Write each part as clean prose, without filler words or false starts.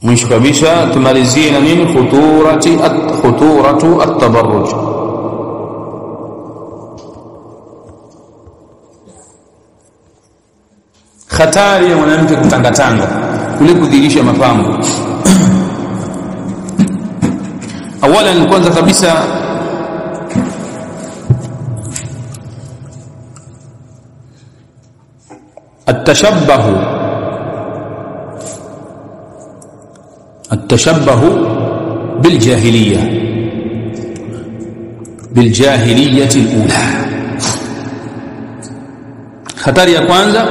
mwisho kabisa tumalizie na nini? khuturatu at-tabarruj. Hatari ya mwanamke kutangatanga kule kudhihirisha mapambo. Awalan, kwanza kabisa التشبه بالجاهلية الأولى. hatari ya kwanza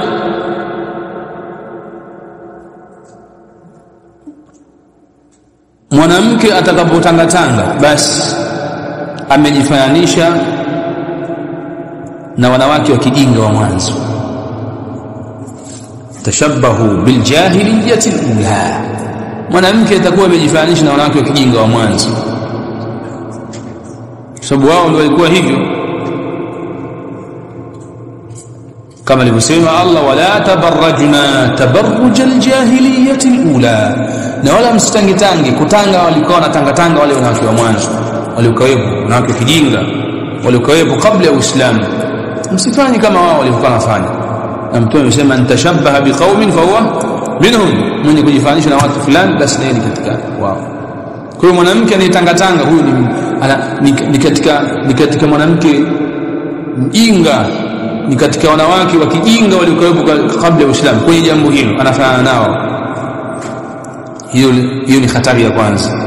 mwanamke atakapotangatanga basi amejifananisha na wanawake wa kijinga wa mwanzo. tashabbahu biljahiliyyati alula, mwanamke atakuwa amejifananisha na wanawake wa kijinga wa mwanzo, sababu wao ndio walikuwa hivyo, kama alivyosema Allah, wala tabarrajna tabarrujal jahiliyyati alula, na wala msitangitangi. Kutanga walikuwa wanatangatanga wale wanawake wa mwanzo waliokuwepo, wanawake kijinga waliokuwepo kabla ya Uislamu. Msifanye kama wao walikuwa wanafanya. Na Mtume amesema antashabbaha biqaumin fa huwa minhum, mwenye kujifananisha na watu fulani basi naye ni katika wao. Kwa hiyo mwanamke anayetangatanga huyu ni katika mwanamke mjinga, ni katika wanawake wa kijinga waliokuwepo kabla ya Uislamu. Kwenye jambo hilo anafanana nao. hiyo ni hatari ya kwanza.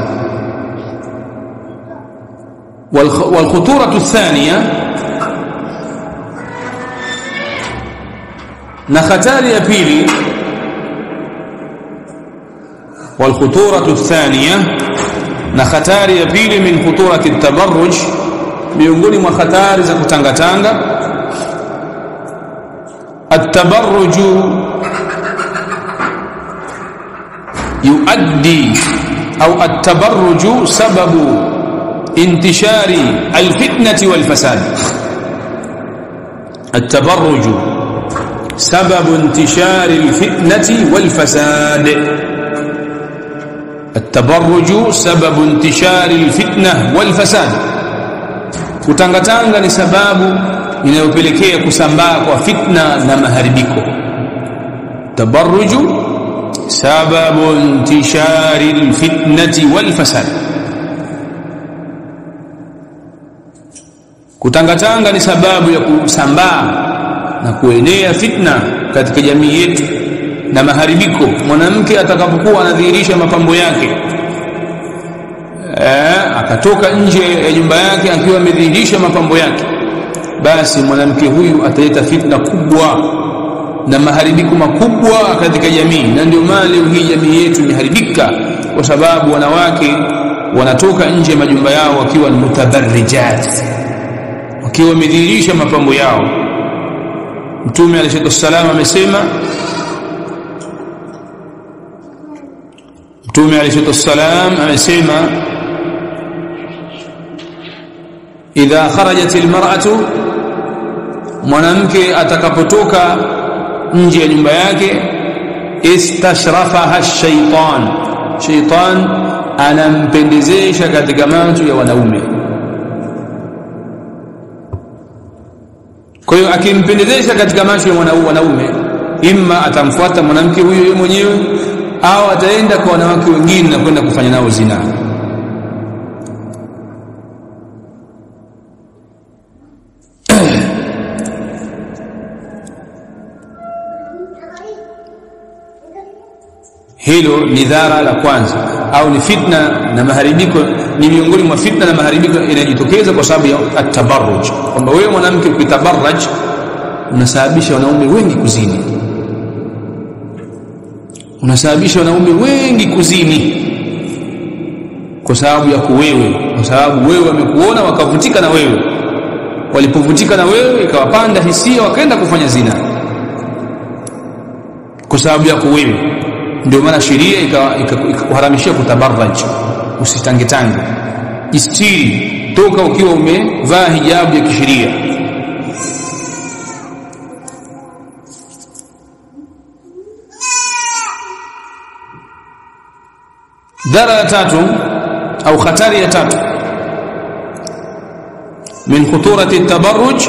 والخطورة الثانية, na hatari ya pili, والخطورة الثانية, na hatari ya pili min khuturati at-tabarruj, miongoni mwa hatari za kutangatanga. التبرج يؤدي أو التبرج سبب انتشار الفتنة والفساد. التبرج سبب انتشار الفتنة والفساد. التبرج سبب انتشار الفتنة والفساد. kutangatanga ni sababu inayopelekea kusambaa kwa fitna na maharibiko. tabarruju sababu intishari alfitnati walfasad, kutangatanga ni sababu ya kusambaa na kuenea fitna katika jamii yetu na maharibiko. Mwanamke atakapokuwa anadhihirisha mapambo yake, akatoka nje ya nyumba yake akiwa amedhihirisha mapambo yake, basi mwanamke huyu ataleta fitna kubwa na maharibiko makubwa katika jamii. Na ndio maana leo hii jamii yetu imeharibika kwa sababu wanawake wanatoka nje ya majumba yao wakiwa ni mutabarrijat, wakiwa wamedhihirisha mapambo yao. Mtume alayhi wasallam amesema, idha kharajat almar'atu, mwanamke atakapotoka nje ya nyumba yake, istashrafaha ash-shaytan, shaytan anampendezesha katika macho ya wanaume. Kwa hiyo akimpendezesha katika macho ya wanaume, imma atamfuata mwanamke huyo yeye mwenyewe au ataenda kwa wanawake wengine na kwenda kufanya nao zina. Hilo ni dhara la kwanza, au ni fitna na maharibiko, ni miongoni mwa fitna na maharibiko inajitokeza kwa sababu ya at-tabarruj, kwamba wewe mwanamke ukitabarraj unasababisha wanaume wengi kuzini, unasababisha wanaume wengi kuzini kwa sababu ya wewe, kwa sababu wewe wamekuona wakavutika na wewe, walipovutika na wewe ikawapanda hisia wakaenda kufanya zina kwa sababu ya wewe. Ndio maana sheria ikakuharamishia kutabarraj, usitangetange, jistiri, toka ukiwa umevaa hijabu ya kisheria. dhara ya tatu au khatari ya tatu min khuturati at-tabarruj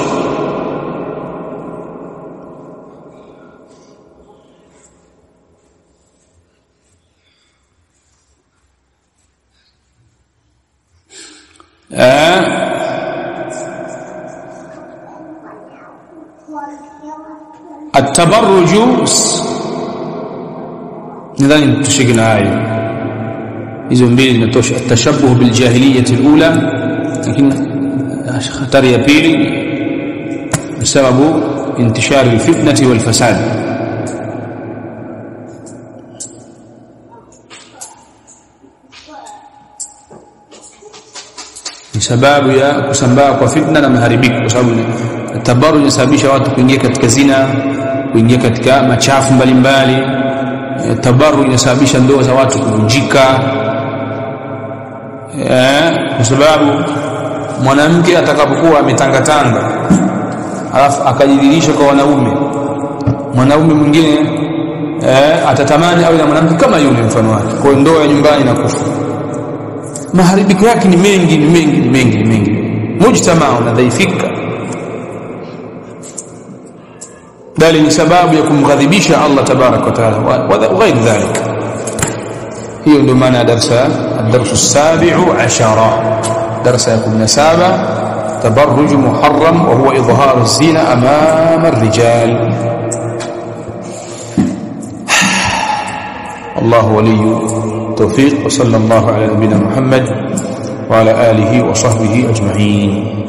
التبرج nadhani tushike na hayo hizo mbili zinatosha tashabbuh bil jahiliyyah al-ula lakini hatari ya pili sababu intishar al-fitnah wal fasad ni sababu ya kusambaa kwa fitna na maharibiko kwa sababu tabarruj inasababisha watu kuingia katika zina kuingia katika machafu mbalimbali tabarruj inasababisha ndoa za watu kuvunjika kwa sababu mwanamke atakapokuwa ametangatanga alafu akajidhihirisha kwa mwanaume mwingine atatamani awe na mwanamke kama yule mfano wake kwa ndoa ya nyumbani inakufa maharibiko yake ni mengi mujtamaa unadhaifika bali ni sababu ya kumghadhibisha Allah tabarak wa taala wa ghairi dhalika hiyo ndio maana darasa as-sabi'u 'ashara darasa ya 17 tabarruj muharram wa huwa idhhar az-zina amama ar-rijal الله ولي التوفيق وصلى الله على نبينا محمد وعلى آله وصحبه أجمعين